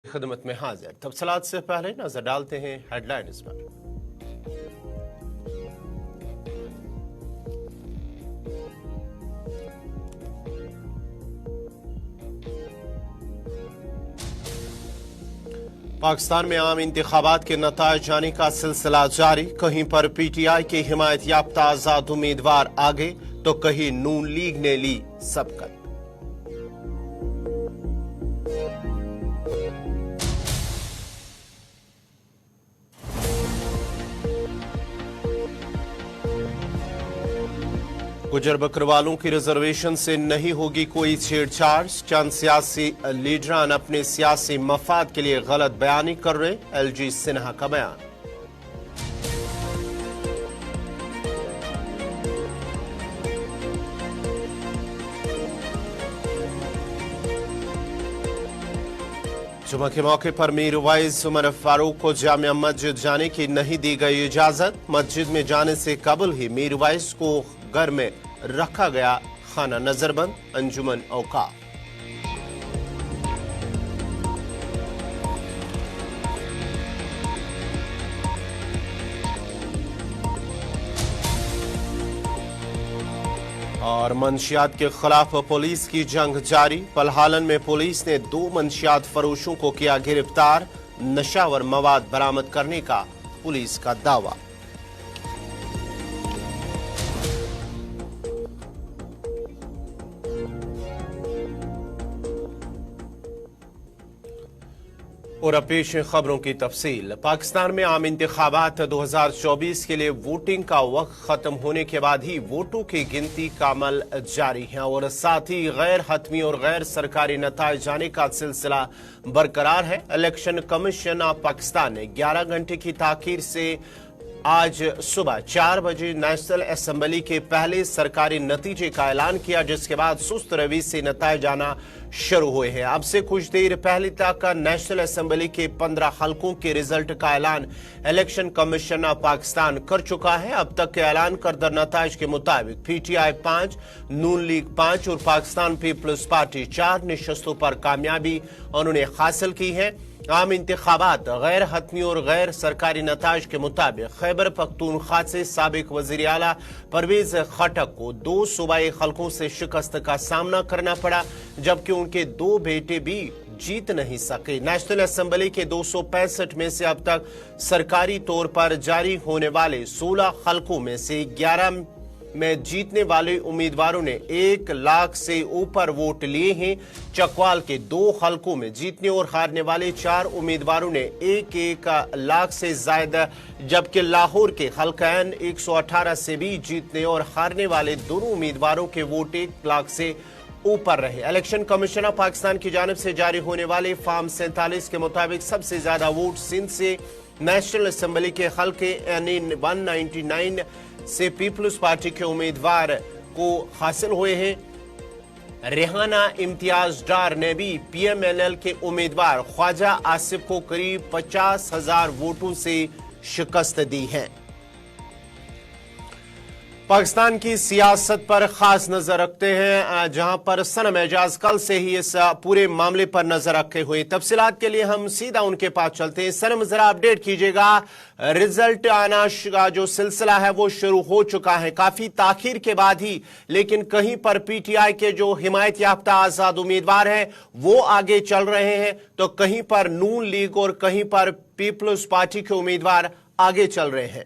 खिदमत में हाजिर। तफसीलात से पहले नजर डालते हैं हेडलाइंस पर। पाकिस्तान में आम इंतखाबात के नताइज जाने का सिलसिला जारी। कहीं पर पीटीआई के हिमायत याफ्ता आजाद उम्मीदवार आगे तो कहीं नून लीग ने ली सबकत। गुजर बकरवालों की रिजर्वेशन से नहीं होगी कोई छेड़छाड़। चंद सियासी लीडरान अपने सियासी मफाद के लिए गलत बयानी कर रहे। एलजी सिन्हा का बयान। जुमा के मौके पर मीर वाइस उमर फारूक को जामिया मस्जिद जाने की नहीं दी गई इजाजत। मस्जिद में जाने से कबल ही मीर वाइस को घर में रखा गया खाना नजरबंद। अंजुमन औकाफ। और मंशियात के खिलाफ पुलिस की जंग जारी। पलहालन में पुलिस ने 2 मंशियात फरोशों को किया गिरफ्तार। नशावर मवाद बरामद करने का पुलिस का दावा। और अब पेश है खबरों की तफसील। पाकिस्तान में आम इंतखाबात 2024 के लिए वोटिंग का वक्त खत्म होने के बाद ही वोटों की गिनती का अमल जारी है और साथ ही गैर हतमी और गैर सरकारी नताइज जाने का सिलसिला बरकरार है। इलेक्शन कमीशन ऑफ पाकिस्तान ने 11 घंटे की ताखीर से आज सुबह 4 बजे नेशनल असेंबली के पहले सरकारी नतीजे का ऐलान किया, जिसके बाद सुस्त रवि से नताइज आना शुरू हुए हैं। अब से कुछ देर पहले तक नेशनल असेंबली के 15 हलकों के रिजल्ट का ऐलान इलेक्शन कमीशन ऑफ पाकिस्तान कर चुका है। अब तक के ऐलान करदा नताइज के मुताबिक पीटीआई 5, नून लीग 5 और पाकिस्तान पीपल्स पार्टी 4 निशस्तों पर कामयाबी उन्होंने हासिल की है। आम इंतखाबात गैर हतमी और गैर सरकारी नताइज के मुताबिक खैबर पख्तूनख्वा से साबिक वजीर आला परवेज खटक को 2 सूबाई हलकों से शिकस्त का सामना करना पड़ा, जबकि उनके 2 बेटे भी जीत नहीं सके। नेशनल असेंबली के 265 में से अब तक सरकारी तौर पर जारी होने वाले 16 हलकों में से 11 में जीतने वाले उम्मीदवारों ने 1 लाख से ऊपर वोट लिए हैं। चकवाल के 2 हलकों में जीतने और हारने वाले 4 उम्मीदवारों ने 1 लाख से ज्यादा, जबकि लाहौर के हलकान 118 से भी जीतने और हारने वाले दोनों उम्मीदवारों के वोट 1 लाख से ऊपर रहे। इलेक्शन कमीशन ऑफ पाकिस्तान की जानिब से जारी होने वाले फॉर्म 47 के मुताबिक सबसे ज्यादा वोट सिंध से नेशनल असेंबली के हलके यानी 199 से पीपल्स पार्टी के उम्मीदवार को हासिल हुए हैं। रेहाना इम्तियाज डार ने भी पीएमएनएल के उम्मीदवार ख्वाजा आसिफ को करीब 50,000 वोटों से शिकस्त दी है। पाकिस्तान की सियासत पर खास नजर रखते हैं, जहां पर सनम एजाज कल से ही इस पूरे मामले पर नजर रखे हुए। तफसीलात के लिए हम सीधा उनके पास चलते हैं। सनम, जरा अपडेट कीजिएगा। रिजल्ट आना का जो सिलसिला है वो शुरू हो चुका है काफी ताखीर के बाद ही, लेकिन कहीं पर पीटीआई के जो हिमायत याफ्ता आजाद उम्मीदवार हैं वो आगे चल रहे हैं, तो कहीं पर नून लीग और कहीं पर पीपल्स पार्टी के उम्मीदवार आगे चल रहे हैं।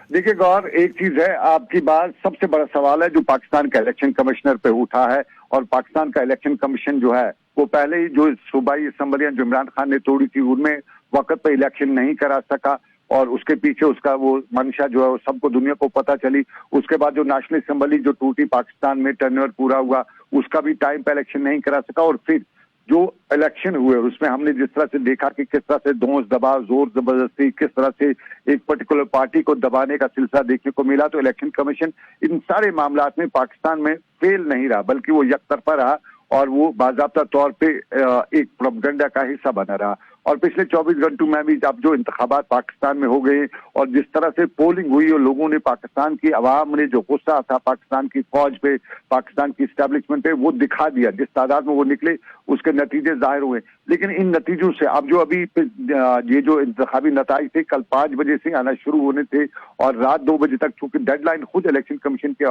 देखिए गौर, एक चीज है, आपकी बात सबसे बड़ा सवाल है जो पाकिस्तान का इलेक्शन कमिश्नर पे उठा है। और पाकिस्तान का इलेक्शन कमीशन जो है वो पहले ही जो सूबाई असम्बलियां जो इमरान खान ने तोड़ी थी उनमें वक्त पे इलेक्शन नहीं करा सका और उसके पीछे उसका वो मंशा जो है वो सबको दुनिया को पता चली। उसके बाद जो नेशनल असम्बली जो टूटी पाकिस्तान में टर्नओवर पूरा हुआ उसका भी टाइम पे इलेक्शन नहीं करा सका। और फिर जो इलेक्शन हुए उसमें हमने जिस तरह से देखा कि किस तरह से धौंस दबाव, जोर जबरदस्ती, किस तरह से एक पर्टिकुलर पार्टी को दबाने का सिलसिला देखने को मिला। तो इलेक्शन कमीशन इन सारे मामलात में पाकिस्तान में फेल नहीं रहा, बल्कि वो यकतरफा रहा और वो बाज़ाब्ता तौर पे एक प्रोपेगेंडा का हिस्सा बना रहा। और पिछले 24 घंटों में भी अब जो इंतखाबात पाकिस्तान में हो गए और जिस तरह से पोलिंग हुई और लोगों ने पाकिस्तान की आवाम ने जो गुस्सा था पाकिस्तान की फौज पे, पाकिस्तान की स्टैब्लिशमेंट पे, वो दिखा दिया। जिस तादाद में वो निकले उसके नतीजे जाहिर हुए। लेकिन इन नतीजों से अब जो अभी ये जो इंतखाबी नताइज थे कल 5 बजे से आना शुरू होने थे और रात 2 बजे तक, चूंकि डेडलाइन खुद इलेक्शन कमीशन के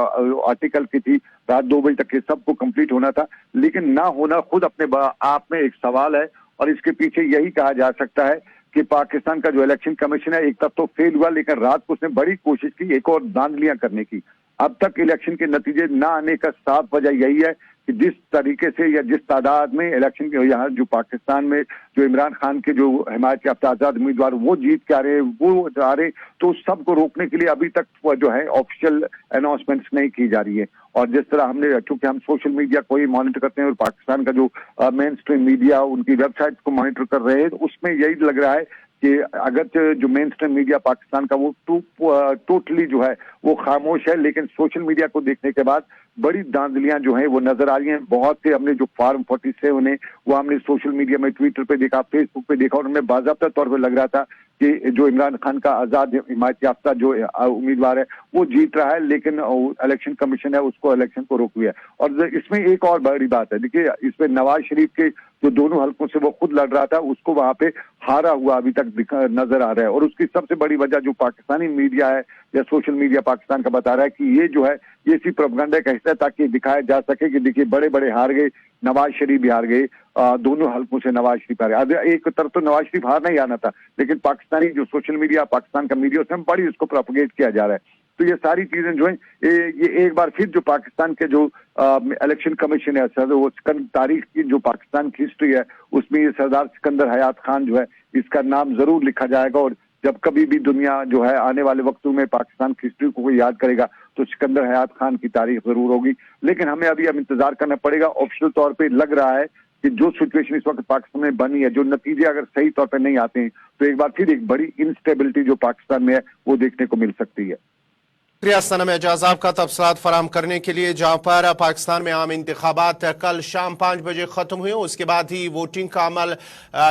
आर्टिकल की थी, रात 2 बजे तक ये सबको कंप्लीट होना था। लेकिन ना होना खुद अपने आप में एक सवाल है और इसके पीछे यही कहा जा सकता है कि पाकिस्तान का जो इलेक्शन कमीशन है एक तरफ तो फेल हुआ, लेकिन रात को उसने बड़ी कोशिश की एक और धांधलियां करने की। अब तक इलेक्शन के नतीजे ना आने का साफ वजह यही है कि जिस तरीके से या जिस तादाद में इलेक्शन के यहाँ जो पाकिस्तान में जो इमरान खान के जो हिमायत याफ्ता आजाद उम्मीदवार वो जीत के आ रहे, वो आ रहे, तो उस सब को रोकने के लिए अभी तक जो है ऑफिशियल अनाउंसमेंट्स नहीं की जा रही है। और जिस तरह हमने, चूंकि हम सोशल मीडिया को ही मॉनिटर करते हैं और पाकिस्तान का जो मेन स्ट्रीम मीडिया उनकी वेबसाइट को मॉनिटर कर रहे हैं, तो उसमें यही लग रहा है कि अगर जो मेन स्ट्रीम मीडिया पाकिस्तान का वो टोटली जो है वो खामोश है, लेकिन सोशल मीडिया को देखने के बाद बड़ी धांधलियां जो हैं वो नजर आ रही हैं। बहुत से हमने जो फॉर्म 47 है वो हमने सोशल मीडिया में, ट्विटर पे देखा, फेसबुक पे देखा और उनमें बाज़ाब्ता तौर पर लग रहा था कि जो इमरान खान का आजाद हिमायत याफ्ता जो उम्मीदवार है वो जीत रहा है, लेकिन इलेक्शन कमीशन है उसको इलेक्शन को रोक दिया। और इसमें एक और बड़ी बात है, देखिए इसमें नवाज शरीफ के जो दोनों हलकों से वो खुद लड़ रहा था उसको वहां पे हारा हुआ अभी तक नजर आ रहा है। और उसकी सबसे बड़ी वजह जो पाकिस्तानी मीडिया है या सोशल मीडिया पाकिस्तान का बता रहा है कि ये जो है ये इसी प्रोपेगेंडा का हिस्सा है ताकि दिखाया जा सके कि देखिए बड़े बड़े हार गए, नवाज शरीफ भी हार गए, दोनों हलकों से नवाज शरीफ हारे। अब एक तरफ तो नवाज शरीफ हारना ही आना था, लेकिन पाकिस्तानी जो सोशल मीडिया, पाकिस्तान का मीडिया, उसमें बड़ी उसको प्रोपेगेट किया जा रहा है। तो ये सारी चीजें जो है ये एक बार फिर जो पाकिस्तान के जो इलेक्शन कमीशन है, वो तारीख की जो पाकिस्तान की हिस्ट्री है उसमें ये सरदार सिकंदर हयात खान जो है इसका नाम जरूर लिखा जाएगा। और जब कभी भी दुनिया जो है आने वाले वक्तों में पाकिस्तान की हिस्ट्री को कोई याद करेगा तो सिकंदर हयात खान की तारीख जरूर होगी। लेकिन हमें अभी अब इंतजार करना पड़ेगा। ऑफिशियल तौर पे लग रहा है कि जो सिचुएशन इस वक्त पाकिस्तान में बनी है, जो नतीजे अगर सही तौर पर नहीं आते हैं तो एक बार फिर एक बड़ी इंस्टेबिलिटी जो पाकिस्तान में है वो देखने को मिल सकती है। सनम एजाज आपका तफसीलात फराम करने के लिए। जहां पर पाकिस्तान में आम इंतखाबात कल शाम 5 बजे खत्म हुए, उसके बाद ही वोटिंग का अमल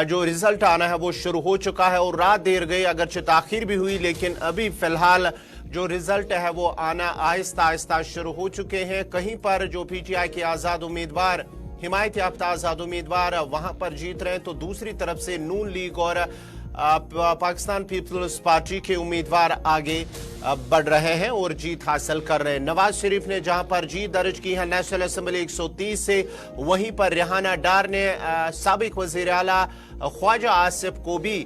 जो रिजल्ट आना है वो शुरू हो चुका है और रात देर गई, अगरचे ताखिर भी हुई, लेकिन अभी फिलहाल जो रिजल्ट है वो आना आहिस्ता आहिस्ता शुरू हो चुके हैं। कहीं पर जो PTI के आजाद उम्मीदवार, हिमायत याफ्ता आजाद उम्मीदवार वहां पर जीत रहे हैं, तो दूसरी तरफ से नून लीग और पाकिस्तान पीपल्स पार्टी के उम्मीदवार आगे बढ़ रहे हैं और जीत हासिल कर रहे हैं। नवाज शरीफ ने जहां पर जीत दर्ज की है नेशनल असेंबली 130 से, वहीं पर रेहाना डार ने साबिक वजीर आला ख्वाजा आसिफ को भी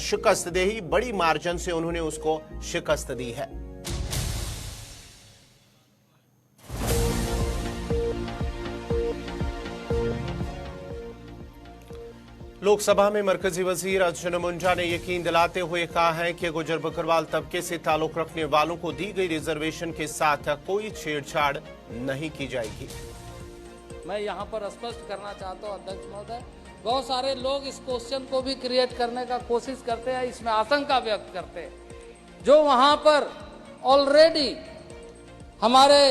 शिकस्त दे ही, बड़ी मार्जिन से उन्होंने उसको शिकस्त दी है। लोकसभा में मरकजी वजीर अर्जुन मुंडा ने यकीन दिलाते हुए कहा है कि गुजर बकरवाल तबके से ताल्लुक रखने वालों को दी गई रिजर्वेशन के साथ कोई छेड़छाड़ नहीं की जाएगी। मैं यहाँ पर स्पष्ट करना चाहता हूँ अध्यक्ष महोदय, बहुत सारे लोग इस क्वेश्चन को भी क्रिएट करने का कोशिश करते हैं, इसमें आशंका व्यक्त करते हैं। जो वहां पर ऑलरेडी हमारे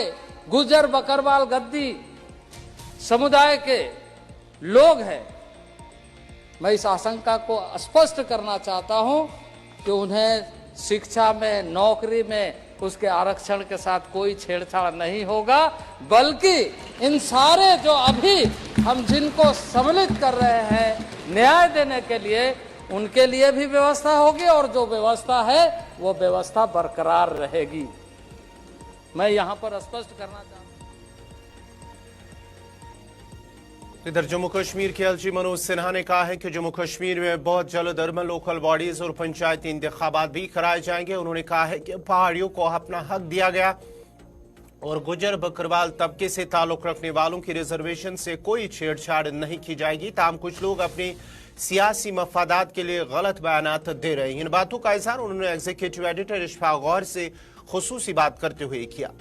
गुजर बकरवाल गद्दी समुदाय के लोग हैं, मैं इस आशंका को स्पष्ट करना चाहता हूं कि उन्हें शिक्षा में, नौकरी में उसके आरक्षण के साथ कोई छेड़छाड़ नहीं होगा, बल्कि इन सारे जो अभी हम जिनको सम्मिलित कर रहे हैं न्याय देने के लिए, उनके लिए भी व्यवस्था होगी और जो व्यवस्था है वो व्यवस्था बरकरार रहेगी। मैं यहां पर स्पष्ट करना चाहता हूं। इधर जम्मू कश्मीर के LG मनोज सिन्हा ने कहा है कि जम्मू कश्मीर में बहुत जल्द अर्बन लोकल बॉडीज और पंचायती इंतखाबात भी कराए जाएंगे। उन्होंने कहा है कि पहाड़ियों को अपना हक दिया गया और गुजर बकरवाल तबके से ताल्लुक रखने वालों की रिजर्वेशन से कोई छेड़छाड़ नहीं की जाएगी। ताहम कुछ लोग अपनी सियासी मफादात के लिए गलत बयानात दे रहे हैं। इन बातों का इजहार उन्होंने एग्जीक्यूटिव एडिटर इशफाक गौर से खुसूसी बात करते हुए किया।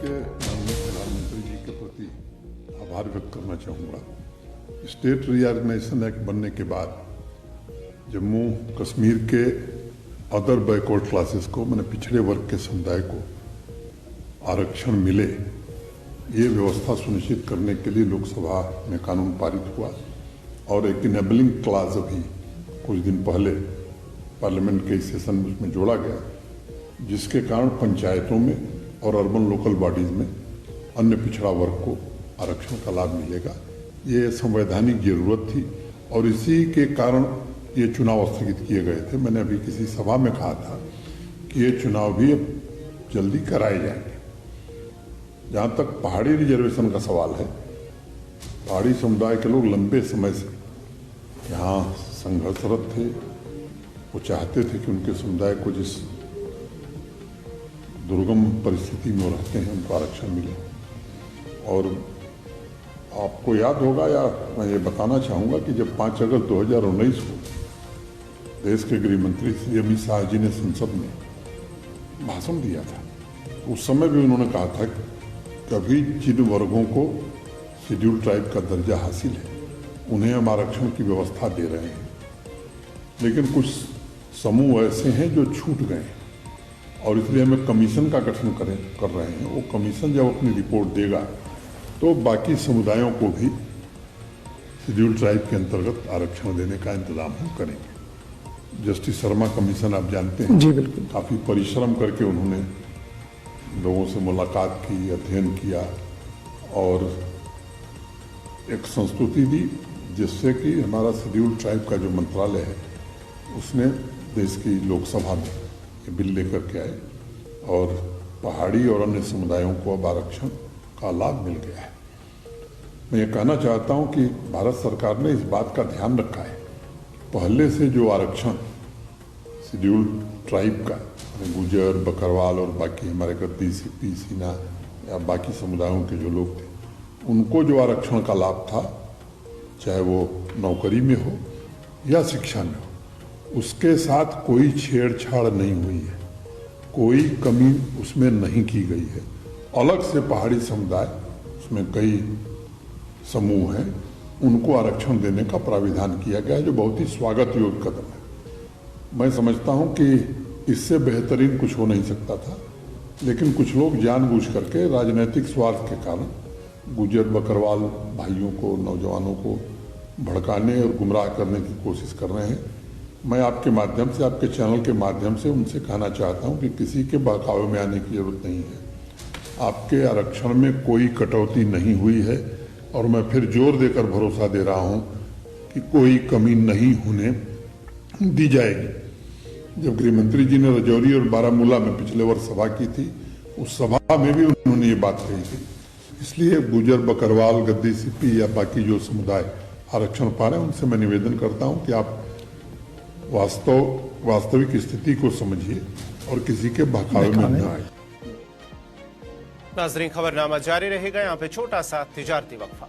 प्रधानमंत्री जी के प्रति आभार व्यक्त करना चाहूँगा। स्टेट रिऑर्गेनाइजेशन एक्ट बनने के बाद जम्मू कश्मीर के अदर बैकवर्ड क्लासेस को, मैंने पिछड़े वर्ग के समुदाय को आरक्षण मिले ये व्यवस्था सुनिश्चित करने के लिए लोकसभा में कानून पारित हुआ और एक इनेबलिंग क्लाज अभी कुछ दिन पहले पार्लियामेंट के सेशन में उसमें जोड़ा गया, जिसके कारण पंचायतों में और अर्बन लोकल बॉडीज में अन्य पिछड़ा वर्ग को आरक्षण का लाभ मिलेगा। ये संवैधानिक जरूरत थी और इसी के कारण ये चुनाव स्थगित किए गए थे। मैंने अभी किसी सभा में कहा था कि ये चुनाव भी अब जल्दी कराए जाएंगे। जहाँ तक पहाड़ी रिजर्वेशन का सवाल है, पहाड़ी समुदाय के लोग लंबे समय से यहाँ संघर्षरत थे। वो चाहते थे कि उनके समुदाय को जिस दुर्गम परिस्थिति में रहते हैं उनको आरक्षण मिले। और आपको याद होगा या मैं ये बताना चाहूँगा कि जब 5 अगस्त 2019 को देश के गृह मंत्री श्री अमित शाह जी ने संसद में भाषण दिया था, उस समय भी उन्होंने कहा था कि कभी जिन वर्गों को शेड्यूल ट्राइब का दर्जा हासिल है उन्हें हम आरक्षण की व्यवस्था दे रहे हैं, लेकिन कुछ समूह ऐसे हैं जो छूट गए और इसलिए हमें कमीशन का गठन कर रहे हैं। वो कमीशन जब अपनी रिपोर्ट देगा तो बाकी समुदायों को भी शेड्यूल ट्राइब के अंतर्गत आरक्षण देने का इंतजाम हम करेंगे। जस्टिस शर्मा कमीशन आप जानते हैं, जी बिल्कुल, काफ़ी परिश्रम करके उन्होंने लोगों से मुलाकात की, अध्ययन किया और एक संस्तुति दी, जिससे कि हमारा शेड्यूल ट्राइब का जो मंत्रालय है उसने देश की लोकसभा में ये बिल लेकर के आए और पहाड़ी और अन्य समुदायों को अब आरक्षण का लाभ मिल गया है। मैं ये कहना चाहता हूँ कि भारत सरकार ने इस बात का ध्यान रखा है, पहले से जो आरक्षण शेड्यूल ट्राइब का गुजर, बकरवाल और बाकी हमारे गद्दी, सिप्पी, सीना या बाकी समुदायों के जो लोग थे, उनको जो आरक्षण का लाभ था, चाहे वो नौकरी में हो या शिक्षा में हो, उसके साथ कोई छेड़छाड़ नहीं हुई है, कोई कमी उसमें नहीं की गई है। अलग से पहाड़ी समुदाय, उसमें कई समूह हैं, उनको आरक्षण देने का प्राविधान किया गया है, जो बहुत ही स्वागत योग्य कदम है। मैं समझता हूं कि इससे बेहतरीन कुछ हो नहीं सकता था, लेकिन कुछ लोग जानबूझ करके राजनीतिक स्वार्थ के कारण गुजर, बकरवाल भाइयों को, नौजवानों को भड़काने और गुमराह करने की कोशिश कर रहे हैं। मैं आपके माध्यम से, आपके चैनल के माध्यम से उनसे कहना चाहता हूं कि किसी के बहकावे में आने की जरूरत नहीं है। आपके आरक्षण में कोई कटौती नहीं हुई है और मैं फिर जोर देकर भरोसा दे रहा हूं कि कोई कमी नहीं होने दी जाएगी। जब गृह मंत्री जी ने रजौरी और बारामूला में पिछले वर्ष सभा की थी, उस सभा में भी उन्होंने ये बात कही थी। इसलिए गुजर, बकरवाल, गद्दी, सिप्पी या बाकी जो समुदाय आरक्षण पा रहे हैं, उनसे मैं निवेदन करता हूं कि आप वास्तविक स्थिति को समझिए और किसी के बहकावे में न आए। नाज़रीन, खबरनामा जारी रहेगा। यहाँ पे छोटा सा तिजारती वक्फा।